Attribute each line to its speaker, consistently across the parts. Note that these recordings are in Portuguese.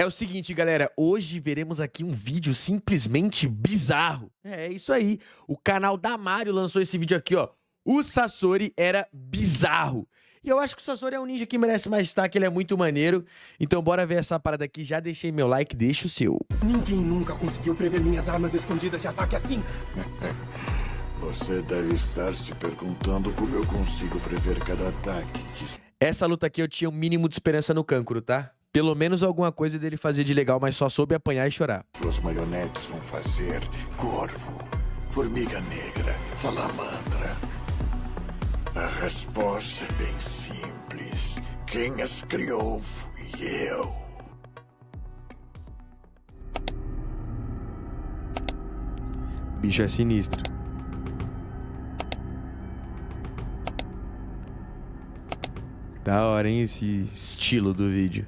Speaker 1: É o seguinte, galera, hoje veremos aqui um vídeo simplesmente bizarro. É isso aí, o canal da Mario lançou esse vídeo aqui, ó. O Sasori era bizarro. E eu acho que o Sasori é um ninja que merece mais destaque, ele é muito maneiro. Então bora ver essa parada aqui, já deixei meu like, deixa o seu.
Speaker 2: Ninguém nunca conseguiu prever minhas armas escondidas de ataque assim.
Speaker 3: Você deve estar se perguntando como eu consigo prever cada ataque.
Speaker 1: Essa luta aqui eu tinha um mínimo de esperança no Kankuro, tá? Pelo menos alguma coisa dele fazer de legal, mas só soube apanhar e chorar.
Speaker 3: Suas marionetes vão fazer corvo, formiga negra, salamandra. A resposta é bem simples. Quem as criou fui eu.
Speaker 1: Bicho é sinistro. Da hora, hein, esse estilo do vídeo.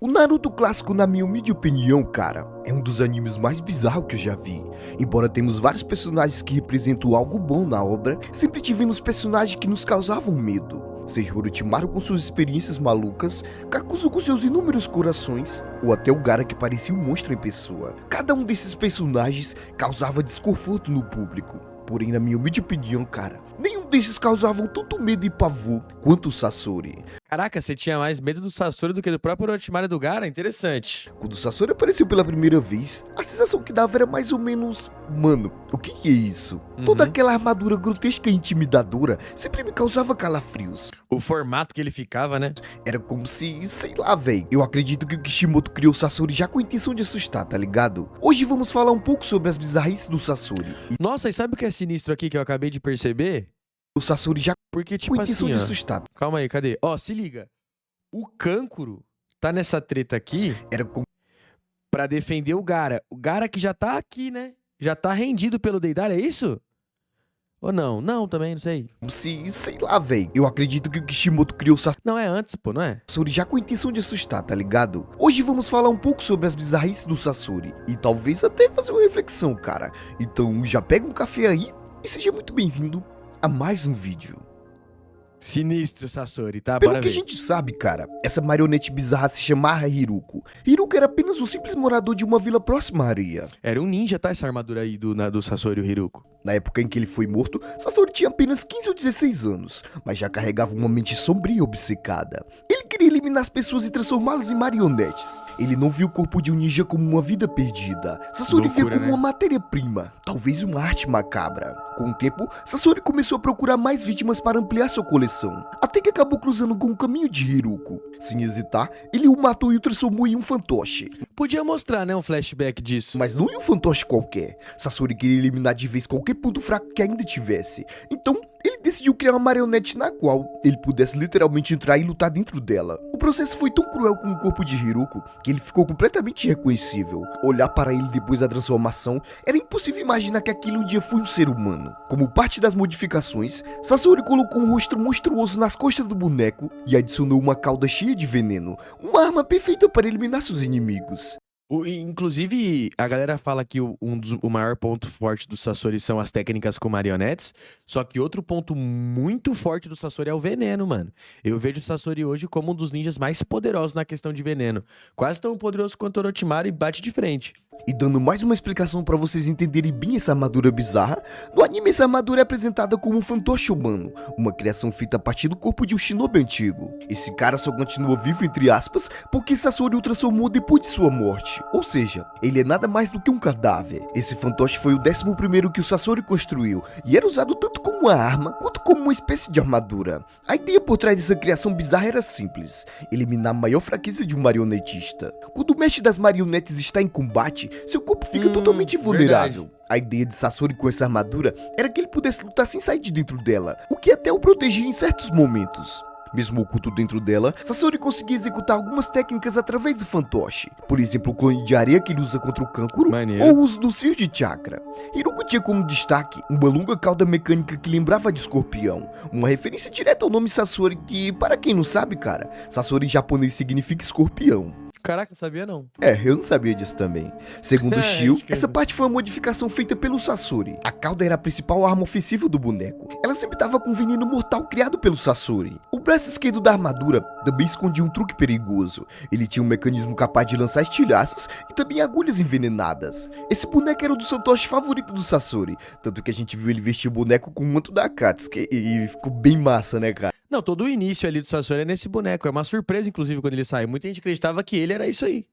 Speaker 4: O Naruto clássico, na minha humilde opinião, cara, é um dos animes mais bizarros que eu já vi. Embora temos vários personagens que representam algo bom na obra, sempre tivemos personagens que nos causavam medo. Seja o Orochimaru com suas experiências malucas, Kakuzu com seus inúmeros corações, ou até o Gaara que parecia um monstro em pessoa. Cada um desses personagens causava desconforto no público. Porém, na minha humilde opinião, cara, nenhum desses causavam tanto medo e pavor quanto o Sasori.
Speaker 1: Caraca, você tinha mais medo do Sasori do que do próprio Orochimaru e do Gaara? Interessante.
Speaker 4: Quando o Sasori apareceu pela primeira vez, a sensação que dava era mais ou menos... Mano, o que é isso? Toda aquela armadura grotesca e intimidadora sempre me causava calafrios.
Speaker 1: O formato que ele ficava, né?
Speaker 4: Era como se, sei lá, velho. Eu acredito que o Kishimoto criou o Sasori já com a intenção de assustar, tá ligado? Hoje vamos falar um pouco sobre as bizarrices do Sasori.
Speaker 1: Nossa, e sabe o que é sinistro aqui que eu acabei de perceber?
Speaker 4: O Sasori já
Speaker 1: Porque,
Speaker 4: com
Speaker 1: tipo
Speaker 4: a intenção
Speaker 1: assim,
Speaker 4: de
Speaker 1: ó,
Speaker 4: assustar.
Speaker 1: calma aí, cadê? Ó, se liga. O Kankuro tá nessa treta aqui
Speaker 4: Era como
Speaker 1: pra defender o Gaara. O Gaara que já tá aqui, né? Já tá rendido pelo Deidara, é isso? Ou não? Não, também, não sei.
Speaker 4: se, sei lá, velho. Eu acredito que o Kishimoto criou o Sasori
Speaker 1: Não, é antes, pô, não é?
Speaker 4: já com a intenção de assustar, tá ligado? Hoje vamos falar um pouco sobre as bizarrices do Sasori. E talvez até fazer uma reflexão, cara. Então já pega um café aí e seja muito bem-vindo a mais um vídeo.
Speaker 1: Sinistro, Sasori, tá?
Speaker 4: Pelo
Speaker 1: Bora
Speaker 4: que a
Speaker 1: ver.
Speaker 4: gente sabe, cara, essa marionete bizarra se chamava Hiruko. Hiruko era apenas um simples morador de uma vila próxima à areia.
Speaker 1: Era um ninja, tá? Essa armadura aí do Sasori e o Hiruko.
Speaker 4: Na época em que ele foi morto, Sasori tinha apenas 15 ou 16 anos, mas já carregava uma mente sombria e obcecada. Ele queria eliminar as pessoas e transformá-las em marionetes. Ele não viu o corpo de um ninja como uma vida perdida. Sasori via
Speaker 1: Loucura,
Speaker 4: como
Speaker 1: né?
Speaker 4: uma matéria-prima, talvez uma arte macabra. Com o tempo, Sasori começou a procurar mais vítimas para ampliar sua coleção, até que acabou cruzando com o caminho de Hiruko. Sem hesitar, ele o matou e o transformou em um fantoche.
Speaker 1: Podia mostrar, né, um flashback disso.
Speaker 4: Mas não em um fantoche qualquer. Sasori queria eliminar de vez qualquer ponto fraco que ainda tivesse. Então, ele decidiu criar uma marionete na qual ele pudesse literalmente entrar e lutar dentro dela. O processo foi tão cruel com o corpo de Hiruko que ele ficou completamente irreconhecível. Olhar para ele depois da transformação era impossível imaginar que aquele um dia foi um ser humano. Como parte das modificações, Sasori colocou um rosto monstruoso nas costas do boneco e adicionou uma cauda cheia de veneno, uma arma perfeita para eliminar seus inimigos.
Speaker 1: Inclusive, a galera fala que o maior ponto forte do Sasori são as técnicas com marionetes, só que outro ponto muito forte do Sasori é o veneno, mano. Eu vejo o Sasori hoje como um dos ninjas mais poderosos na questão de veneno. Quase tão poderoso quanto o Orochimaru e bate de frente.
Speaker 4: E dando mais uma explicação para vocês entenderem bem essa armadura bizarra, no anime essa armadura é apresentada como um fantoche humano, uma criação feita a partir do corpo de um shinobi antigo. Esse cara só continua vivo entre aspas porque Sasori o transformou depois de sua morte, ou seja, ele é nada mais do que um cadáver. Esse fantoche foi o 11º que o Sasori construiu e era usado tanto como uma arma quanto como uma espécie de armadura. A ideia por trás dessa criação bizarra era simples: eliminar a maior fraqueza de um marionetista. Quando o mestre das marionetes está em combate, seu corpo fica totalmente vulnerável.
Speaker 1: Verdade.
Speaker 4: A ideia de Sasori com essa armadura era que ele pudesse lutar sem sair de dentro dela, o que até o protegia em certos momentos. Mesmo oculto dentro dela, Sasori conseguia executar algumas técnicas através do fantoche. Por exemplo, o clone de areia que ele usa contra o Kankuro,
Speaker 1: Maneiro.
Speaker 4: ou o uso dos fios de chakra. Hiruko tinha como destaque uma longa cauda mecânica que lembrava de escorpião, uma referência direta ao nome Sasori que, para quem não sabe, cara, Sasori em japonês significa escorpião.
Speaker 1: Caraca, não sabia não.
Speaker 4: Eu não sabia disso também. Segundo
Speaker 1: É,
Speaker 4: Shio,
Speaker 1: acho que
Speaker 4: essa
Speaker 1: é.
Speaker 4: parte foi uma modificação feita pelo Sasori. A cauda era a principal arma ofensiva do boneco. Ela sempre tava com um veneno mortal criado pelo Sasori. O braço esquerdo da armadura também escondia um truque perigoso. Ele tinha um mecanismo capaz de lançar estilhaços e também agulhas envenenadas. Esse boneco era o do Santoshi favorito do Sasori, tanto que a gente viu ele vestir o boneco com o manto da Akatsuki e ficou bem massa, né, cara?
Speaker 1: Não, todo o início ali do Sasori é nesse boneco. É uma surpresa, inclusive, quando ele sai. Muita gente acreditava que ele era isso aí.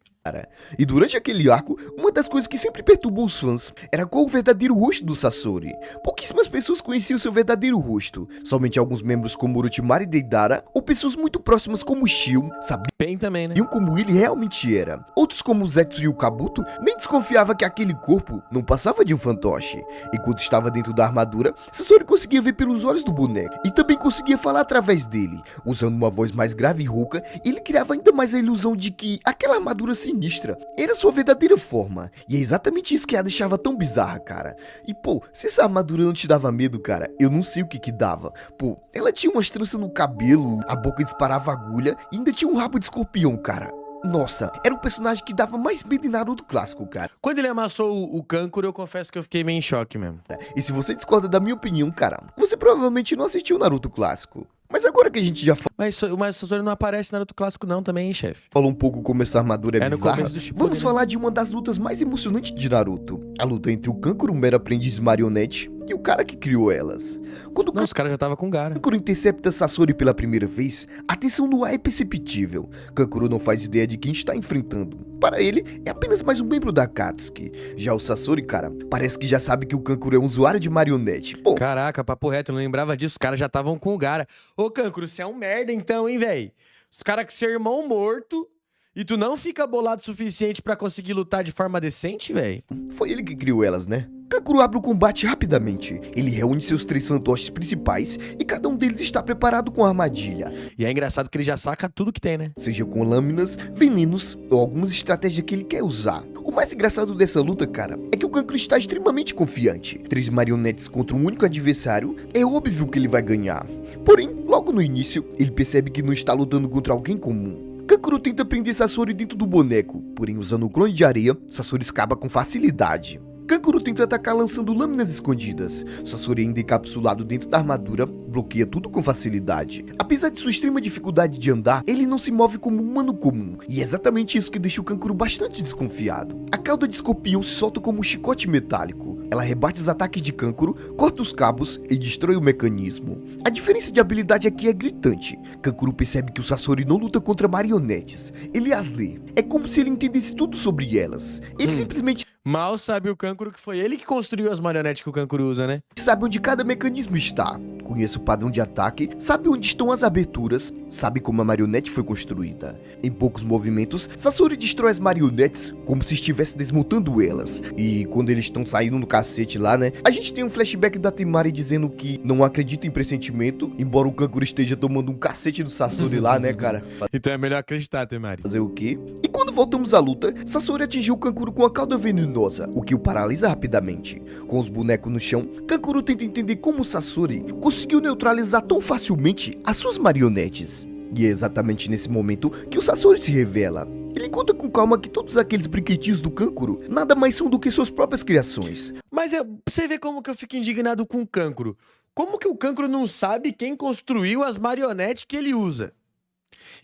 Speaker 4: E durante aquele arco, uma das coisas que sempre perturbou os fãs era qual o verdadeiro rosto do Sasori. Pouquíssimas pessoas conheciam seu verdadeiro rosto. Somente alguns membros como Orochimaru e Deidara, ou pessoas muito próximas como Shio, sabiam
Speaker 1: Pen também, né?
Speaker 4: como ele realmente era. Outros como Zetsu e o Kabuto nem desconfiava que aquele corpo não passava de um fantoche. Enquanto estava dentro da armadura, Sasori conseguia ver pelos olhos do boneco e também conseguia falar através dele. Usando uma voz mais grave e rouca, ele criava ainda mais a ilusão de que aquela armadura sinistra era sua verdadeira forma. E é exatamente isso que a deixava tão bizarra, cara. E pô, se essa armadura não te dava medo, cara, eu não sei o que dava. Pô, ela tinha umas tranças no cabelo, a boca disparava agulha e ainda tinha um rabo de escorpião, cara. Nossa, era o personagem que dava mais medo em Naruto clássico, cara.
Speaker 1: Quando ele amassou o Kankuro, eu confesso que eu fiquei meio em choque mesmo.
Speaker 4: E se você discorda da minha opinião, cara, você provavelmente não assistiu Naruto clássico. Mas agora que a gente já
Speaker 1: Mas o Sasori não aparece no Naruto clássico não também, hein, chefe?
Speaker 4: falou um pouco como essa armadura é
Speaker 1: no
Speaker 4: bizarra,
Speaker 1: começo do Shippuden,
Speaker 4: vamos
Speaker 1: né?
Speaker 4: falar de uma das lutas mais emocionantes de Naruto. A luta entre o Kankuro, um mero aprendiz marionete, e o cara que criou elas. Quando o
Speaker 1: Não, os caras já tava com Gaara.
Speaker 4: Kankuro intercepta Sasori pela primeira vez, a tensão no ar é perceptível. Kankuro não faz ideia de quem está enfrentando. Para ele, é apenas mais um membro da Akatsuki. Já o Sasori, cara, parece que já sabe que o Kankuro é um usuário de marionete. Bom,
Speaker 1: Caraca, papo reto, eu não lembrava disso. Os caras já estavam com o Gaara. Ô, Kankuro, você é um merda então, hein, véi? Os caras com seu irmão morto e tu não fica bolado o suficiente pra conseguir lutar de forma decente, véi?
Speaker 4: foi ele que criou elas, né? Kankuro abre o combate rapidamente. Ele reúne seus 3 fantoches principais e cada um deles está preparado com a armadilha,
Speaker 1: E é engraçado que ele já saca tudo que tem, né?
Speaker 4: seja com lâminas, venenos ou algumas estratégias que ele quer usar. O mais engraçado dessa luta, cara, é que o Kankuro está extremamente confiante. 3 marionetes contra um único adversário, é óbvio que ele vai ganhar. Porém, logo no início, ele percebe que não está lutando contra alguém comum. Kankuro tenta prender Sasori dentro do boneco, porém usando o clone de areia, Sasori escapa com facilidade. Kankuro tenta atacar lançando lâminas escondidas. Sasori, ainda encapsulado dentro da armadura, bloqueia tudo com facilidade. Apesar de sua extrema dificuldade de andar, ele não se move como um humano comum, e é exatamente isso que deixa o Kankuro bastante desconfiado. A cauda de escorpião se solta como um chicote metálico. Ela rebate os ataques de Kankuro, corta os cabos e destrói o mecanismo. A diferença de habilidade aqui é gritante. Kankuro percebe que o Sasori não luta contra marionetes, ele as lê. É como se ele entendesse tudo sobre elas. Ele simplesmente
Speaker 1: Mal sabe o Kankuro que foi ele que construiu as marionetes que o Kankuro usa, né?
Speaker 4: sabe onde cada mecanismo está, conhece o padrão de ataque, sabe onde estão as aberturas, sabe como a marionete foi construída. Em poucos movimentos, Sasori destrói as marionetes como se estivesse desmontando elas. E quando eles estão saindo no cacete lá, né, a gente tem um flashback da Temari dizendo que não acredita em pressentimento, embora o Kankuro esteja tomando um cacete do Sasori lá, né, cara?
Speaker 1: Então é melhor acreditar, Temari.
Speaker 4: Fazer o quê? E quando voltamos à luta, Sasori atingiu o Kankuro com a cauda venenosa, o que o paralisa rapidamente. Com os bonecos no chão, Kankuro tenta entender como Sasori conseguiu neutralizar tão facilmente as suas marionetes. E é exatamente nesse momento que o Sasori se revela. Ele conta com calma que todos aqueles brinquedinhos do Kankuro nada mais são do que suas próprias criações.
Speaker 1: Mas você vê como que eu fico indignado com o Kankuro. Como que o Kankuro não sabe quem construiu as marionetes que ele usa?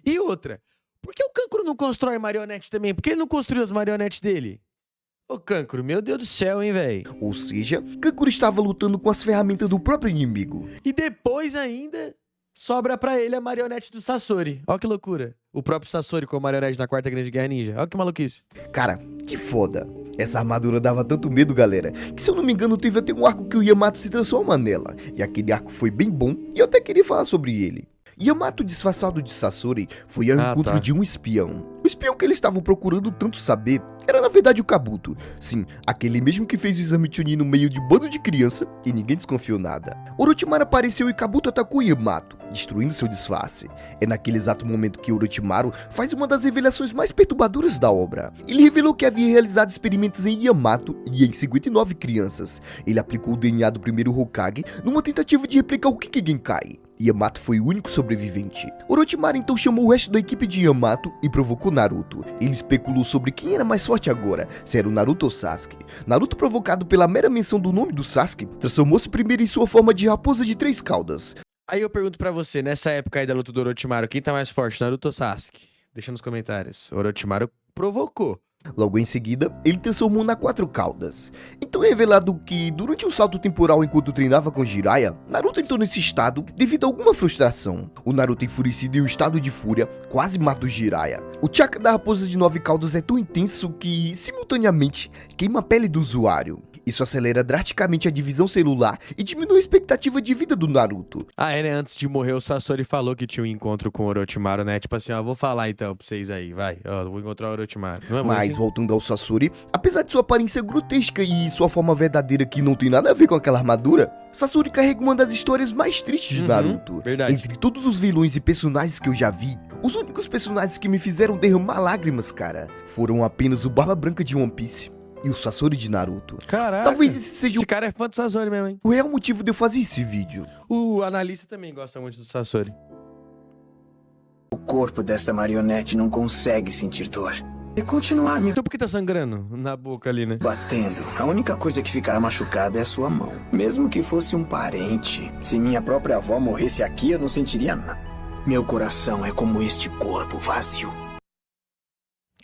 Speaker 1: E outra, por que o Kankuro não constrói marionete também? Por que ele não construiu as marionetes dele? Ô, Kankuro, meu Deus do céu, hein, véi?
Speaker 4: Ou seja, Kankuro estava lutando com as ferramentas do próprio inimigo.
Speaker 1: E depois ainda sobra pra ele a marionete do Sasori. Ó que loucura. O próprio Sasori com a marionete na Quarta Grande Guerra Ninja. Ó que maluquice.
Speaker 4: Cara, que foda. Essa armadura dava tanto medo, galera, que se eu não me engano teve até um arco que o Yamato se transforma nela. E aquele arco foi bem bom e eu até queria falar sobre ele. Yamato, disfarçado de Sasori, foi ao encontro de um espião. O espião que eles estavam procurando tanto saber era na verdade o Kabuto. Sim, aquele mesmo que fez o exame Chunin no meio de bando de criança e ninguém desconfiou nada. Orochimaru apareceu e Kabuto atacou Yamato, destruindo seu disfarce. É naquele exato momento que Orochimaru faz uma das revelações mais perturbadoras da obra. Ele revelou que havia realizado experimentos em Yamato e em 59 crianças. Ele aplicou o DNA do primeiro Hokage numa tentativa de replicar o Kikki Genkai. Yamato foi o único sobrevivente. Orochimaru então chamou o resto da equipe de Yamato e provocou Naruto. Ele especulou sobre quem era mais forte agora, se era o Naruto ou Sasuke. Naruto, provocado pela mera menção do nome do Sasuke, transformou-se primeiro em sua forma de raposa de 3 caudas.
Speaker 1: Aí eu pergunto pra você, nessa época aí da luta do Orochimaru, quem tá mais forte, Naruto ou Sasuke? Deixa nos comentários. Orochimaru provocou.
Speaker 4: Logo em seguida, ele transformou na 4 caudas. Então é revelado que, durante um salto temporal enquanto treinava com Jiraiya, Naruto entrou nesse estado devido a alguma frustração. O Naruto, enfurecido em um estado de fúria, quase mata o Jiraiya. O chakra da raposa de 9 caudas é tão intenso que, simultaneamente, queima a pele do usuário. Isso acelera drasticamente a divisão celular e diminui a expectativa de vida do Naruto.
Speaker 1: Ah, é, né? Antes de morrer, o Sasori falou que tinha um encontro com o Orochimaru, né? Tipo assim, ó, vou falar então pra vocês aí, vai. Ó, vou encontrar o Orochimaru. Não é
Speaker 4: Mas,
Speaker 1: assim?
Speaker 4: voltando ao Sasori, apesar de sua aparência grotesca e sua forma verdadeira que não tem nada a ver com aquela armadura, Sasori carrega uma das histórias mais tristes de Naruto.
Speaker 1: verdade.
Speaker 4: Entre todos os vilões e personagens que eu já vi, os únicos personagens que me fizeram derramar lágrimas, cara, foram apenas o Barba Branca de One Piece e o Sasori de Naruto.
Speaker 1: Caraca.
Speaker 4: Talvez esse seja
Speaker 1: Esse cara é fã do Sasori mesmo, hein?
Speaker 4: o real motivo de eu fazer esse vídeo.
Speaker 1: O analista também gosta muito do Sasori.
Speaker 5: O corpo desta marionete não consegue sentir dor. E continuar me
Speaker 1: Então por que tá sangrando na boca ali, né?
Speaker 5: batendo. A única coisa que ficará machucada é a sua mão. Mesmo que fosse um parente. Se minha própria avó morresse aqui, eu não sentiria nada. Meu coração é como este corpo vazio.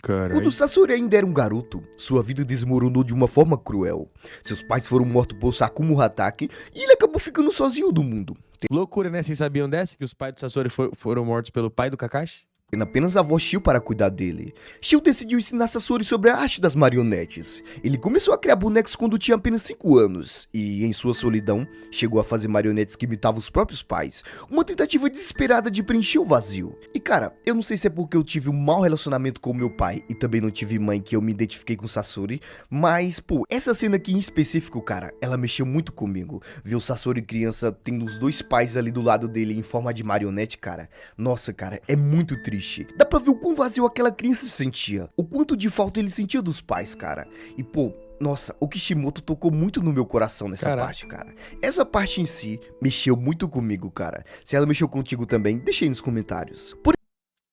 Speaker 1: Caralho.
Speaker 4: Quando Sasori ainda era um garoto, sua vida desmoronou de uma forma cruel. Seus pais foram mortos por Sakumo Hatake e ele acabou ficando sozinho do mundo,
Speaker 1: Loucura, né? Vocês sabiam dessa? Que os pais do Sasori foram mortos pelo pai do Kakashi?
Speaker 4: tendo apenas a avó Shio para cuidar dele. Shio decidiu ensinar Sasori sobre a arte das marionetes. Ele começou a criar bonecos quando tinha apenas 5 anos, e em sua solidão, chegou a fazer marionetes que imitavam os próprios pais, uma tentativa desesperada de preencher o vazio. E cara, eu não sei se é porque eu tive um mau relacionamento com meu pai, e também não tive mãe que eu me identifiquei com Sasori, mas pô, essa cena aqui em específico, cara, ela mexeu muito comigo. Ver o Sasori criança tendo os 2 pais ali do lado dele em forma de marionete, cara, nossa cara, é muito triste. Dá pra ver o quão vazio aquela criança se sentia, o quanto de falta ele sentia dos pais, cara. E pô, nossa, o Kishimoto tocou muito no meu coração nessa
Speaker 1: Caraca.
Speaker 4: parte, cara. Essa parte em si mexeu muito comigo, cara. Se ela mexeu contigo também, deixa aí nos comentários.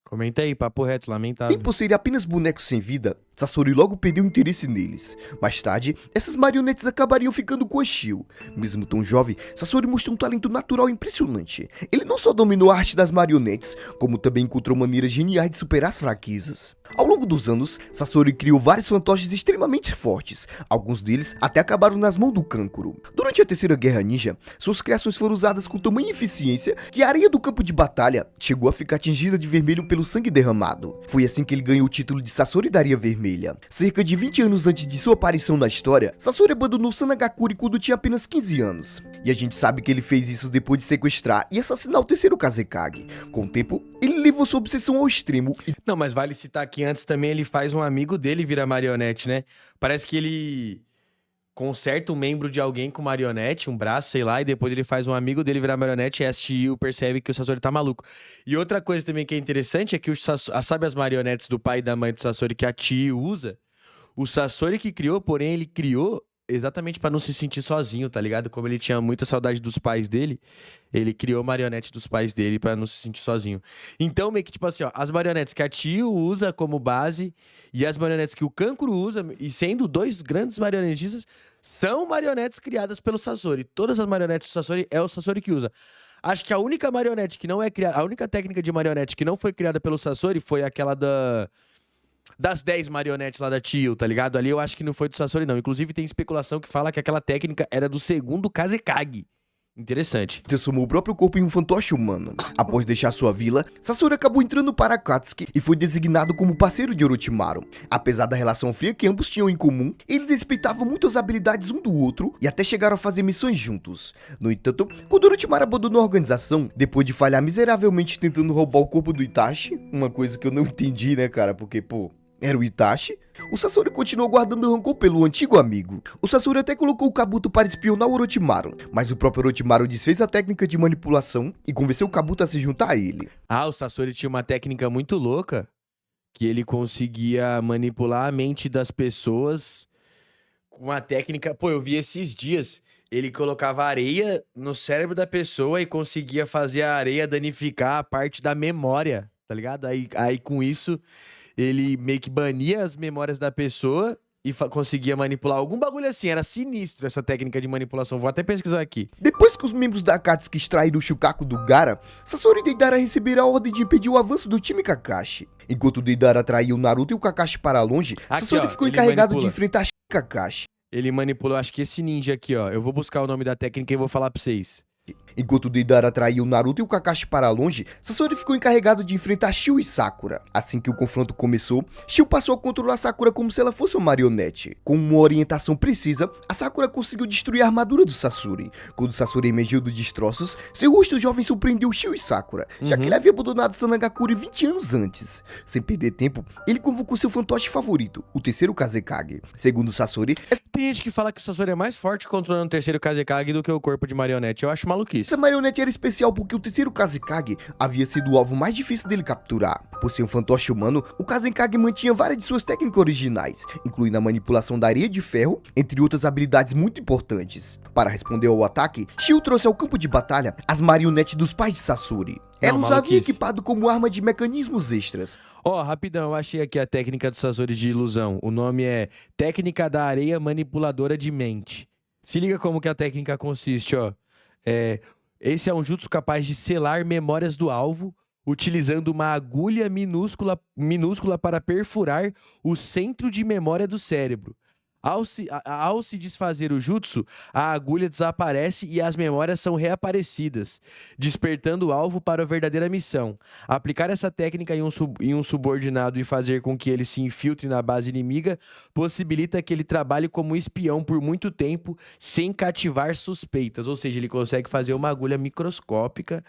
Speaker 1: Comenta aí, papo reto, lamentável.
Speaker 4: Porém, por serem apenas bonecos sem vida, Sasori logo perdeu o interesse neles. Mais tarde, essas marionetes acabariam ficando com a Shio. Mesmo tão jovem, Sasori mostrou um talento natural impressionante. Ele não só dominou a arte das marionetes, como também encontrou maneiras geniais de superar as fraquezas. Ao longo dos anos, Sasori criou vários fantoches extremamente fortes. Alguns deles até acabaram nas mãos do Kankuro. Durante a Terceira Guerra Ninja, suas criações foram usadas com tamanha eficiência que a areia do campo de batalha chegou a ficar tingida de vermelho pelo sangue derramado. Foi assim que ele ganhou o título de Sasori da Areia Vermelha. Cerca de 20 anos antes de sua aparição na história, Sasori abandonou Sanagakure quando tinha apenas 15 anos. E a gente sabe que ele fez isso depois de sequestrar e assassinar o terceiro Kazekage. Com o tempo, ele levou sua obsessão ao extremo e
Speaker 1: Não, mas vale citar que antes também ele faz um amigo dele virar marionete, né? Parece que ele conserta um membro de alguém com marionete, um braço, sei lá, e depois ele faz um amigo dele virar marionete e a Shio percebe que o Sasori tá maluco. E outra coisa também que é interessante é que sabe as marionetes do pai e da mãe do Sasori que a Shio usa? O Sasori que criou, porém ele criou exatamente pra não se sentir sozinho, tá ligado? Como ele tinha muita saudade dos pais dele, ele criou marionete dos pais dele pra não se sentir sozinho. Então, meio que tipo assim, ó, as marionetes que a Tio usa como base e as marionetes que o Kankuro usa, e sendo 2 grandes marionetistas, são marionetes criadas pelo Sasori. Todas as marionetes do Sasori é o Sasori que usa. Acho que a única marionete que não é criada, a única técnica de marionete que não foi criada pelo Sasori foi aquela das 10 marionetes lá da Tio, tá ligado? Ali eu acho que não foi do Sasori, não. Inclusive tem especulação que fala que aquela técnica era do segundo Kazekage. Interessante.
Speaker 4: transformou o próprio corpo em um fantoche humano. Após deixar sua vila, Sasori acabou entrando para Akatsuki e foi designado como parceiro de Orochimaru. Apesar da relação fria que ambos tinham em comum, eles respeitavam muito as habilidades um do outro e até chegaram a fazer missões juntos. No entanto, quando Orochimaru abandonou a organização, depois de falhar miseravelmente tentando roubar o corpo do Itachi, uma coisa que eu não entendi, né, cara, porque, pô, era o Itachi, o Sasori continuou guardando rancor pelo antigo amigo. O Sasori até colocou o Kabuto para espionar o Orochimaru, mas o próprio Orochimaru desfez a técnica de manipulação e convenceu o Kabuto a se juntar a ele.
Speaker 1: Ah, o Sasori tinha uma técnica muito louca, que ele conseguia manipular a mente das pessoas com a técnica... Pô, eu vi esses dias, ele colocava areia no cérebro da pessoa e conseguia fazer a areia danificar a parte da memória, tá ligado? Aí com isso, ele meio que bania as memórias da pessoa e conseguia manipular algum bagulho assim. Era sinistro essa técnica de manipulação. Vou até pesquisar aqui.
Speaker 4: Depois que os membros da Akatsuki extraíram o Shukaku do Gaara, Sasori e Deidara receberam a ordem de impedir o avanço do time Kakashi. Enquanto Deidara atraía o Naruto e o Kakashi para longe,
Speaker 1: Aqui,
Speaker 4: Sasori
Speaker 1: ó,
Speaker 4: ficou
Speaker 1: ele
Speaker 4: encarregado
Speaker 1: manipula.
Speaker 4: de enfrentar Kakashi.
Speaker 1: Ele manipulou, acho que esse ninja aqui, ó. Eu vou buscar o nome da técnica e vou falar pra vocês.
Speaker 4: Enquanto Deidara atraía o Naruto e o Kakashi para longe, Sasori ficou encarregado de enfrentar Shio e Sakura. Assim que o confronto começou, Shio passou a controlar Sakura como se ela fosse uma marionete. Com uma orientação precisa, a Sakura conseguiu destruir a armadura do Sasori. Quando Sasori emergiu dos destroços, seu rosto jovem surpreendeu Shio e Sakura, já que ele havia abandonado Sanagakure 20 anos antes. Sem perder tempo, ele convocou seu fantoche favorito, o terceiro Kazekage. Segundo Sasori,
Speaker 1: Tem gente que fala que o Sasori é mais forte controlando o terceiro Kazekage do que o corpo de marionete. Eu acho maluquice.
Speaker 4: essa marionete era especial porque o terceiro Kazekage havia sido o alvo mais difícil dele capturar. Por ser um fantoche humano, o Kazekage mantinha várias de suas técnicas originais, incluindo a manipulação da areia de ferro, entre outras habilidades muito importantes. Para responder ao ataque, Shio trouxe ao campo de batalha as marionetes dos pais de Sasori. Ela os havia
Speaker 1: maluquice.
Speaker 4: equipado como arma de mecanismos extras.
Speaker 1: Ó, rapidão, eu achei aqui a técnica do Sasori de ilusão. O nome é Técnica da Areia Manipuladora de Mente. Se liga como que a técnica consiste, ó. Esse é um jutsu capaz de selar memórias do alvo, utilizando uma agulha minúscula para perfurar o centro de memória do cérebro. Ao se desfazer o jutsu, a agulha desaparece e as memórias são reaparecidas, despertando o alvo para a verdadeira missão. Aplicar essa técnica em um subordinado e fazer com que ele se infiltre na base inimiga possibilita que ele trabalhe como espião por muito tempo sem cativar suspeitas. Ou seja, ele consegue fazer uma agulha microscópica,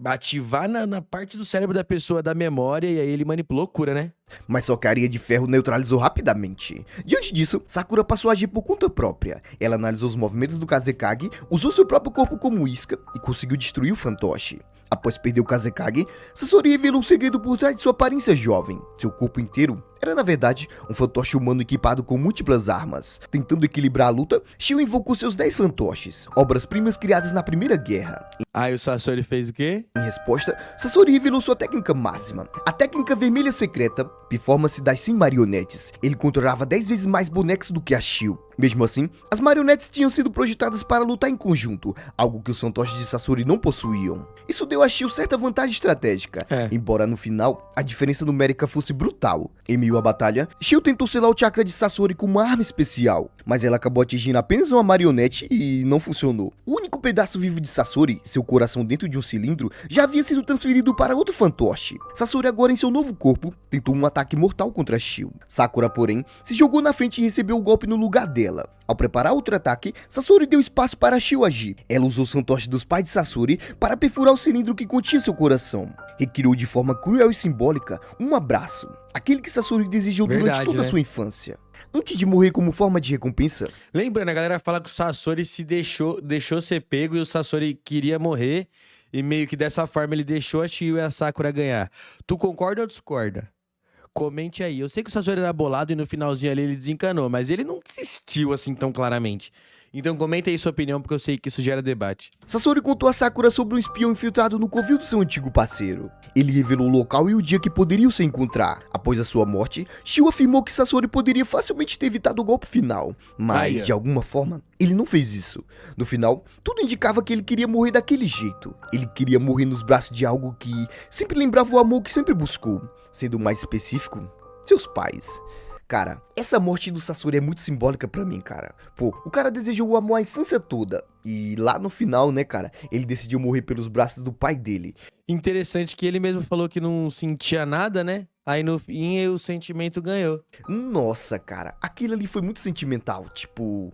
Speaker 1: ativar na parte do cérebro da pessoa da memória e aí ele manipula. Loucura, né?
Speaker 4: Mas só que a areia de ferro neutralizou rapidamente. Diante disso, Sakura passou a agir por conta própria. Ela analisou os movimentos do Kazekage, usou seu próprio corpo como isca e conseguiu destruir o fantoche. Após perder o Kazekage, Sasori revelou o segredo por trás de sua aparência jovem. Seu corpo inteiro era, na verdade, um fantoche humano equipado com múltiplas armas. Tentando equilibrar a luta, Shio invocou seus 10 fantoches, obras-primas criadas na Primeira Guerra.
Speaker 1: Aí o Sasori fez o quê?
Speaker 4: Em resposta, Sasori revelou sua técnica máxima, a técnica vermelha secreta, performance das 100 marionetes. Ele controlava 10 vezes mais bonecos do que a Shio. Mesmo assim, as marionetes tinham sido projetadas para lutar em conjunto, algo que os fantoches de Sasori não possuíam. Isso deu a Shio certa vantagem estratégica, embora no final a diferença numérica fosse brutal. Em meio à batalha, Shio tentou selar o chakra de Sasori com uma arma especial, mas ela acabou atingindo apenas uma marionete e não funcionou. O único pedaço vivo de Sasori, seu coração dentro de um cilindro, já havia sido transferido para outro fantoche. Sasori agora em seu novo corpo tentou um ataque mortal contra Shio. Sakura, porém, se jogou na frente e recebeu o golpe no lugar dela. Ao preparar outro ataque, Sasori deu espaço para Shio agir. Ela usou o fantoche dos pais de Sasori para perfurar o cilindro que continha seu coração. Recriou de forma cruel e simbólica um abraço, aquele que Sasori desejou durante toda a sua infância. Antes de morrer como forma de recompensa.
Speaker 1: Lembrando, a galera fala que o Sasori se deixou ser pego e o Sasori queria morrer e meio que dessa forma ele deixou a Shio e a Sakura ganhar. Tu concorda ou discorda? Comente aí. Eu sei que o Sasori era bolado e no finalzinho ali ele desencanou, mas ele não desistiu assim tão claramente. Então comenta aí sua opinião, porque eu sei que isso gera debate.
Speaker 4: Sasori contou a Sakura sobre um espião infiltrado no covil do seu antigo parceiro. Ele revelou o local e o dia que poderiam se encontrar. Após a sua morte, Shio afirmou que Sasori poderia facilmente ter evitado o golpe final. Mas, de alguma forma, ele não fez isso. No final, tudo indicava que ele queria morrer daquele jeito. Ele queria morrer nos braços de algo que sempre lembrava o amor que sempre buscou. Sendo mais específico, seus pais. Cara, essa morte do Sasori é muito simbólica pra mim, cara. Pô, o cara desejou o amor a infância toda. E lá no final, né, cara, ele decidiu morrer pelos braços do pai dele.
Speaker 1: Interessante que ele mesmo falou que não sentia nada, né? Aí no fim o sentimento ganhou.
Speaker 4: Nossa, cara, aquilo ali foi muito sentimental, tipo...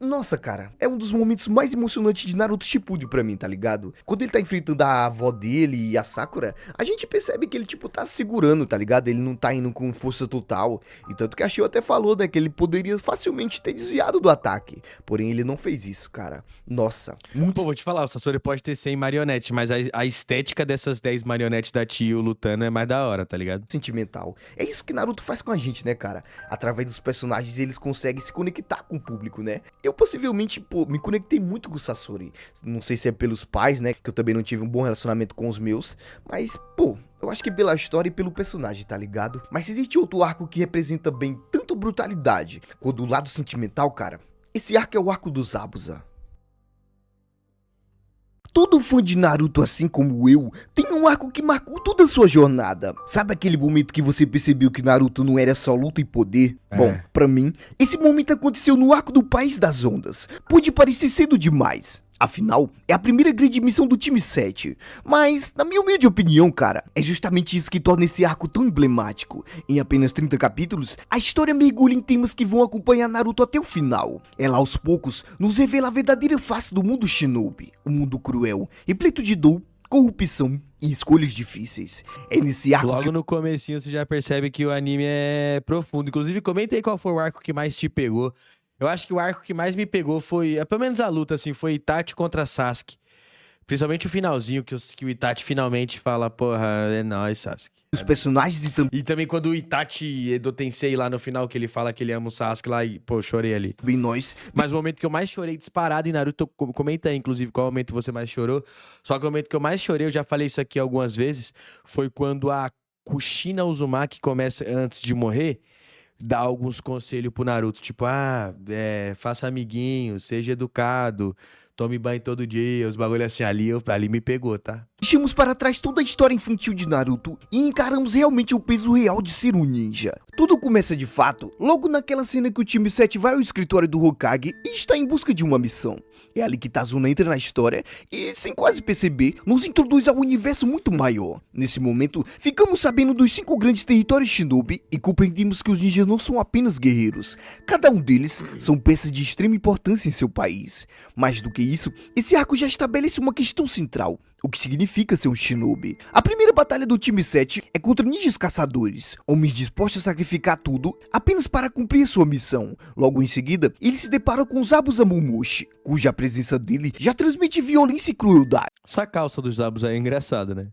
Speaker 4: Nossa, cara, é um dos momentos mais emocionantes de Naruto Shippuden pra mim, tá ligado? Quando ele tá enfrentando a avó dele e a Sakura, a gente percebe que ele, tipo, tá segurando, tá ligado? Ele não tá indo com força total. E tanto que a Shio até falou, né, que ele poderia facilmente ter desviado do ataque. Porém, ele não fez isso, cara. Nossa, muito...
Speaker 1: Pô, vou te falar, o Sasori pode ter 100 marionetes, mas a estética dessas 10 marionetes da Tio lutando é mais da hora, tá ligado?
Speaker 4: Sentimental. É isso que Naruto faz com a gente, né, cara? Através dos personagens, eles conseguem se conectar com o público, né? Eu possivelmente, me conectei muito com o Sasori. Não sei se é pelos pais, né, que eu também não tive um bom relacionamento com os meus, mas, eu acho que pela história e pelo personagem, tá ligado? Mas existe outro arco que representa bem tanto brutalidade quanto o lado sentimental, cara. Esse arco é o arco dos Zabuza. Todo fã de Naruto, assim como eu, tem um arco que marcou toda a sua jornada. Sabe aquele momento que você percebeu que Naruto não era só luta e poder? Bom, pra mim, esse momento aconteceu no arco do País das Ondas. Pode parecer cedo demais. Afinal, é a primeira grande missão do time 7. Mas, na minha humilde opinião, cara, é justamente isso que torna esse arco tão emblemático. Em apenas 30 capítulos, a história mergulha em temas que vão acompanhar Naruto até o final. Ela, aos poucos, nos revela a verdadeira face do mundo shinobi. Um mundo cruel, repleto de dor, corrupção e escolhas difíceis. É nesse arco
Speaker 1: Logo no comecinho você já percebe que o anime é profundo. Inclusive, comenta aí qual foi o arco que mais te pegou. Eu acho que o arco que mais me pegou foi, pelo menos a luta, assim, foi Itachi contra Sasuke. Principalmente o finalzinho, que o Itachi finalmente fala, porra, é nóis, Sasuke.
Speaker 4: os personagens
Speaker 1: E também quando o Itachi Edo Tensei lá no final, que ele fala que ele ama o Sasuke lá e, pô, chorei ali.
Speaker 4: também nós.
Speaker 1: Mas o momento que eu mais chorei disparado em Naruto, comenta aí, inclusive, qual momento você mais chorou. Só que o momento que eu mais chorei, eu já falei isso aqui algumas vezes, foi quando a Kushina Uzumaki começa, antes de morrer, dá alguns conselhos pro Naruto, tipo, faça amiguinho, seja educado, tome banho todo dia, os bagulho assim, ali me pegou, tá?
Speaker 4: Deixamos para trás toda a história infantil de Naruto e encaramos realmente o peso real de ser um ninja. Tudo começa de fato logo naquela cena que o time 7 vai ao escritório do Hokage e está em busca de uma missão. É ali que Tazuna entra na história e, sem quase perceber, nos introduz ao universo muito maior. Nesse momento, ficamos sabendo dos 5 grandes territórios shinobi e compreendemos que os ninjas não são apenas guerreiros. Cada um deles são peças de extrema importância em seu país. Mais do que isso, esse arco já estabelece uma questão central: o que significa ser um shinobi. A primeira batalha do time 7 é contra ninjas caçadores, homens dispostos a sacrificar tudo apenas para cumprir sua missão. Logo em seguida, ele se depara com Zabuza Momoshi, cuja presença dele já transmite violência e crueldade.
Speaker 1: Essa calça dos Zabuza é engraçada, né?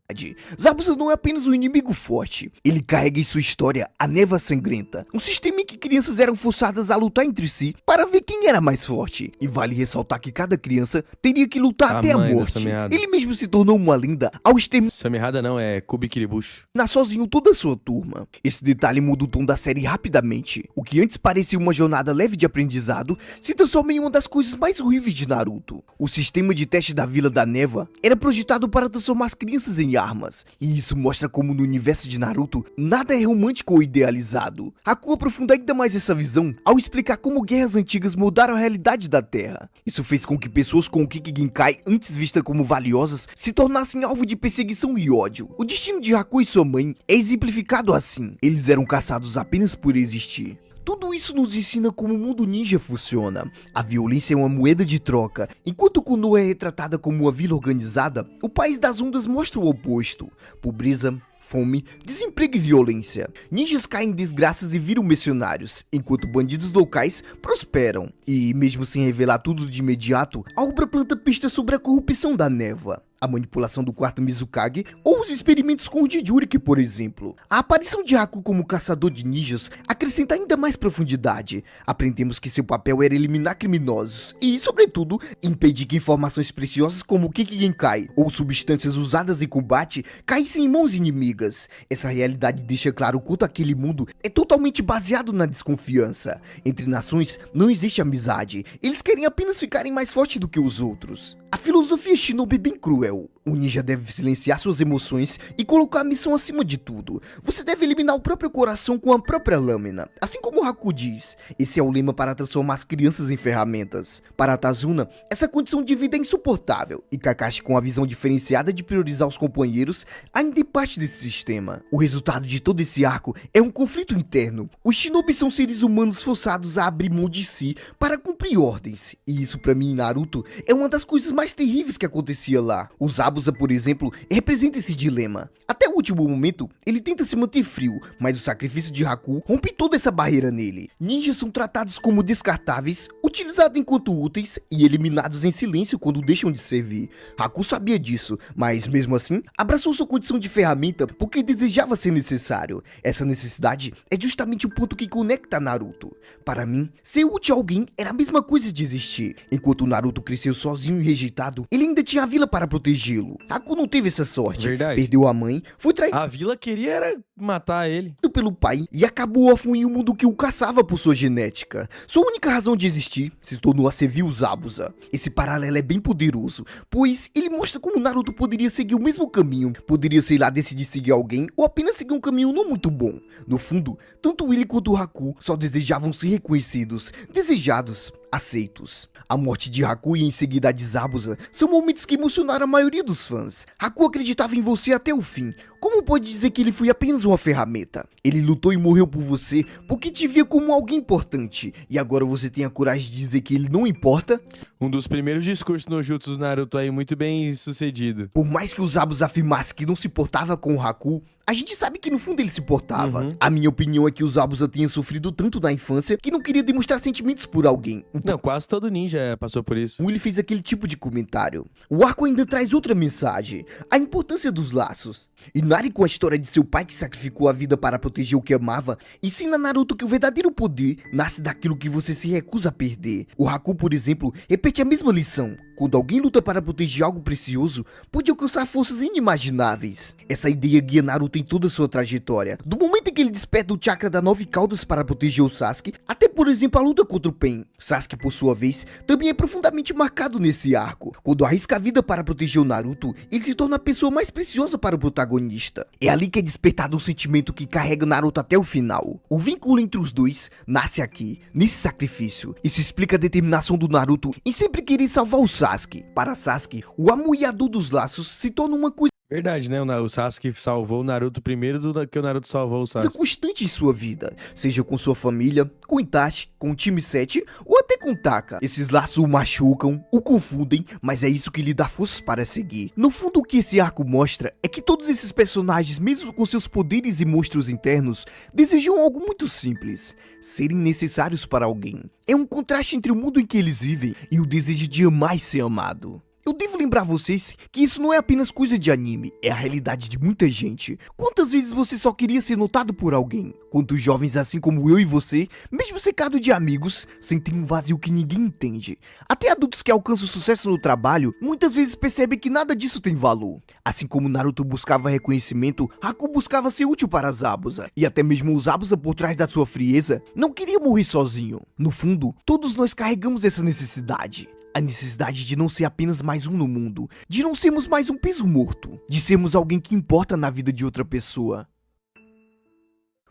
Speaker 4: Zabuza não é apenas um inimigo forte, ele carrega em sua história a Névoa Sangrenta, um sistema em que crianças eram forçadas a lutar entre si para ver quem era mais forte. E vale ressaltar que cada criança teria que lutar até a morte. Ele mesmo se tornou uma lenda ao exterminar
Speaker 1: Samirada não, é Kubikiribushi.
Speaker 4: sozinho toda a sua turma. Esse detalhe muda o tom da série rapidamente. O que antes parecia uma jornada leve de aprendizado se transforma em uma das coisas mais horríveis de Naruto. O sistema de teste da Vila da Névoa era projetado para transformar as crianças em armas, e isso mostra como no universo de Naruto nada é romântico ou idealizado. Haku aprofunda ainda mais essa visão ao explicar como guerras antigas mudaram a realidade da Terra. Isso fez com que pessoas com o Kiki Genkai, antes vistas como valiosas, se tornassem alvo de perseguição e ódio. O destino de Haku e sua mãe é exemplificado assim: eles eram caçados apenas por existir. Tudo isso nos ensina como o mundo ninja funciona. A violência é uma moeda de troca. Enquanto Konoha é retratada como uma vila organizada, o País das Ondas mostra o oposto: pobreza, fome, desemprego e violência. Ninjas caem em desgraças e viram mercenários, enquanto bandidos locais prosperam. E mesmo sem revelar tudo de imediato, a obra planta pistas sobre a corrupção da névoa, a manipulação do quarto Mizukage ou os experimentos com o Jijuriki, por exemplo. A aparição de Haku como caçador de ninjas acrescenta ainda mais profundidade. Aprendemos que seu papel era eliminar criminosos e, sobretudo, impedir que informações preciosas como o Kiki Genkai ou substâncias usadas em combate caíssem em mãos inimigas. Essa realidade deixa claro quanto aquele mundo é totalmente baseado na desconfiança. Entre nações não existe amizade, eles querem apenas ficarem mais fortes do que os outros. A filosofia shinobi é bem cruel. O ninja deve silenciar suas emoções e colocar a missão acima de tudo. Você deve eliminar o próprio coração com a própria lâmina. Assim como Haku diz, esse é o lema para transformar as crianças em ferramentas. Para Tazuna, essa condição de vida é insuportável, e Kakashi, com a visão diferenciada de priorizar os companheiros, ainda é parte desse sistema. O resultado de todo esse arco é um conflito interno. Os shinobi são seres humanos forçados a abrir mão de si para cumprir ordens, e isso pra mim em Naruto é uma das coisas mais terríveis que acontecia lá. Os Zabuza, por exemplo, representa esse dilema. Até o último momento, ele tenta se manter frio, mas o sacrifício de Haku rompe toda essa barreira nele. Ninjas são tratados como descartáveis, utilizados enquanto úteis e eliminados em silêncio quando deixam de servir. Haku sabia disso, mas mesmo assim, abraçou sua condição de ferramenta porque desejava ser necessário. Essa necessidade é justamente o ponto que conecta Naruto. Para mim, ser útil a alguém era a mesma coisa de existir. Enquanto Naruto cresceu sozinho e rejeitado, ele ainda tinha a vila para protegê-lo. Haku não teve essa sorte.
Speaker 1: Verdade.
Speaker 4: Perdeu a mãe, foi traído
Speaker 1: A vila queria era matar ele.
Speaker 4: pelo pai e acabou órfão em um mundo que o caçava por sua genética. Sua única razão de existir se tornou a servir os Zabuza. Esse paralelo é bem poderoso, pois ele mostra como Naruto poderia seguir o mesmo caminho, poderia, sei lá, decidir seguir alguém ou apenas seguir um caminho não muito bom. No fundo, tanto ele quanto o Haku só desejavam ser reconhecidos, desejados, aceitos. A morte de Haku e em seguida a de Zabuza são momentos que emocionaram a maioria dos fãs. Haku acreditava em você até o fim. Como pode dizer que ele foi apenas uma ferramenta? Ele lutou e morreu por você porque te via como alguém importante. E agora você tem a coragem de dizer que ele não importa?
Speaker 1: Um dos primeiros discursos no Jutsu do Naruto aí, muito bem sucedido.
Speaker 4: Por mais que o Zabuza afirmasse que não se portava com o Haku, a gente sabe que no fundo ele se portava. A minha opinião é que o Zabuza tinha sofrido tanto na infância que não queria demonstrar sentimentos por alguém.
Speaker 1: Não, quase todo ninja passou por isso.
Speaker 4: Ele fez aquele tipo de comentário. O arco ainda traz outra mensagem: a importância dos laços. Inari, com a história de seu pai que sacrificou a vida para proteger o que amava, ensina Naruto que o verdadeiro poder nasce daquilo que você se recusa a perder. O Haku, por exemplo, repete a mesma lição. Quando alguém luta para proteger algo precioso, pode alcançar forças inimagináveis. Essa ideia guia Naruto em toda a sua trajetória. Do momento em que ele desperta o chakra da 9 caudas para proteger o Sasuke, até por exemplo a luta contra o Pain. Sasuke, por sua vez, também é profundamente marcado nesse arco. Quando arrisca a vida para proteger o Naruto, ele se torna a pessoa mais preciosa para o protagonista. É ali que é despertado um sentimento que carrega Naruto até o final. O vínculo entre os dois nasce aqui, nesse sacrifício. Isso explica a determinação do Naruto em sempre querer salvar o Sasuke. Para Sasuke, o amor e a dor dos laços se torna uma coisa
Speaker 1: Verdade, né? O Sasuke salvou o Naruto primeiro do que o Naruto salvou o Sasuke.
Speaker 4: constante em sua vida, seja com sua família, com Itachi, com o time 7 ou até com Taka. Esses laços o machucam, o confundem, mas é isso que lhe dá forças para seguir. No fundo, o que esse arco mostra é que todos esses personagens, mesmo com seus poderes e monstros internos, desejam algo muito simples: serem necessários para alguém. É um contraste entre o mundo em que eles vivem e o desejo de amar e ser amado. Eu devo lembrar vocês que isso não é apenas coisa de anime, é a realidade de muita gente. Quantas vezes você só queria ser notado por alguém? Quantos jovens assim como eu e você, mesmo cercado de amigos, sentem um vazio que ninguém entende? Até adultos que alcançam sucesso no trabalho, muitas vezes percebem que nada disso tem valor. Assim como Naruto buscava reconhecimento, Haku buscava ser útil para Zabuza. E até mesmo o Zabuza, por trás da sua frieza, não queria morrer sozinho. No fundo, todos nós carregamos essa necessidade. A necessidade de não ser apenas mais um no mundo, de não sermos mais um peso morto, de sermos alguém que importa na vida de outra pessoa.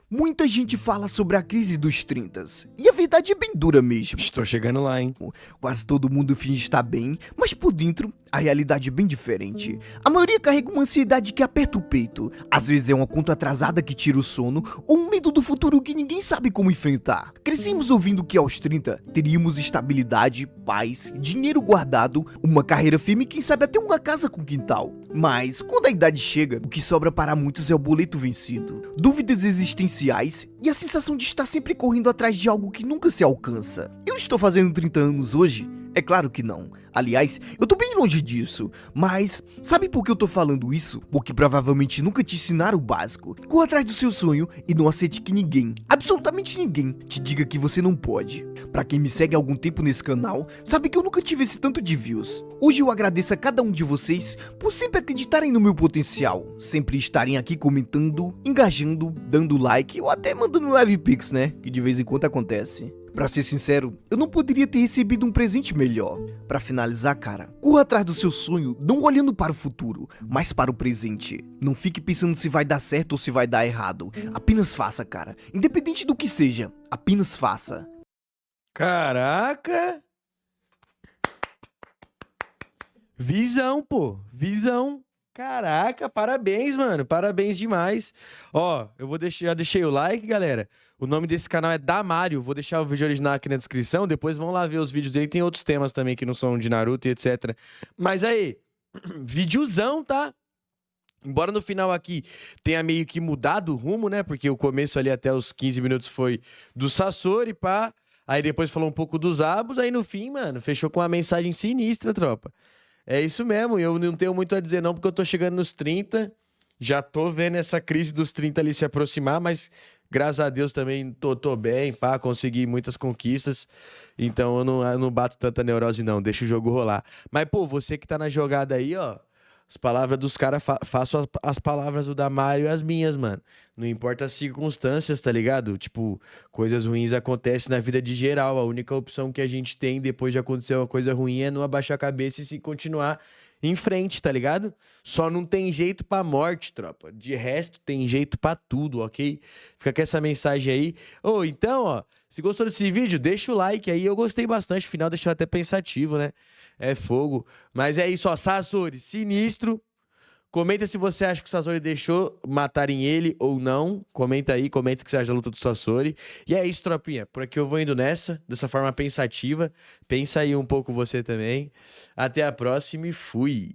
Speaker 4: Muita gente fala sobre a crise dos 30, e a verdade é bem dura mesmo.
Speaker 1: Estou chegando lá, hein?
Speaker 4: Quase todo mundo finge estar bem, mas por dentro, a realidade é bem diferente. A maioria carrega uma ansiedade que aperta o peito. Às vezes é uma conta atrasada que tira o sono, ou um medo do futuro que ninguém sabe como enfrentar. Crescemos ouvindo que aos 30 teríamos estabilidade, paz, dinheiro guardado, uma carreira firme e quem sabe até uma casa com quintal. Mas, quando a idade chega, o que sobra para muitos é o boleto vencido. Dúvidas existenciais e a sensação de estar sempre correndo atrás de algo que nunca se alcança. Eu estou fazendo 30 anos hoje? É claro que não. Aliás, eu tô bem longe disso. Mas, sabe por que eu tô falando isso? Porque provavelmente nunca te ensinaram o básico. Corra atrás do seu sonho e não aceite que ninguém, absolutamente ninguém, te diga que você não pode. Pra quem me segue há algum tempo nesse canal, sabe que eu nunca tive esse tanto de views. Hoje eu agradeço a cada um de vocês por sempre acreditarem no meu potencial, sempre estarem aqui comentando, engajando, dando like ou até mandando live pics, né? Que de vez em quando acontece. Pra ser sincero, eu não poderia ter recebido um presente melhor. Pra finalizar, cara, corra atrás do seu sonho, não olhando para o futuro, mas para o presente. Não fique pensando se vai dar certo ou se vai dar errado. Apenas faça, cara. Independente do que seja, apenas faça.
Speaker 1: Caraca! Visão, pô. Visão. Caraca, parabéns, mano. Parabéns demais. Ó, já deixei o like, galera. O nome desse canal é Damário. Vou deixar o vídeo original aqui na descrição. Depois vão lá ver os vídeos dele. Tem outros temas também que não são de Naruto e etc. Mas aí, Videozão, tá? Embora no final aqui tenha meio que mudado o rumo, né? Porque o começo ali até os 15 minutos foi do Sasori, pá. Aí depois falou um pouco dos Abus, aí no fim, mano, fechou com uma mensagem sinistra, tropa. É isso mesmo, eu não tenho muito a dizer não, porque eu tô chegando nos 30, já tô vendo essa crise dos 30 ali se aproximar, mas graças a Deus também tô bem, pá, consegui muitas conquistas, então eu não bato tanta neurose não, deixa o jogo rolar. Mas, pô, você que tá na jogada aí, ó, as palavras dos caras, faço as palavras do Damário e as minhas, mano. Não importa as circunstâncias, tá ligado? Tipo, coisas ruins acontecem na vida de geral. A única opção que a gente tem depois de acontecer uma coisa ruim é não abaixar a cabeça e se continuar em frente, tá ligado? Só não tem jeito pra morte, tropa. De resto, tem jeito pra tudo, ok? Fica com essa mensagem aí. Ô, então, ó, se gostou desse vídeo, deixa o like aí. Eu gostei bastante, final deixou até pensativo, né? É fogo. Mas é isso, ó. Sasori, sinistro. Comenta se você acha que o Sasori deixou matarem ele ou não. Comenta aí, comenta o que você acha da luta do Sasori. E é isso, tropinha. Por aqui eu vou indo nessa, dessa forma pensativa. Pensa aí um pouco você também. Até a próxima e fui.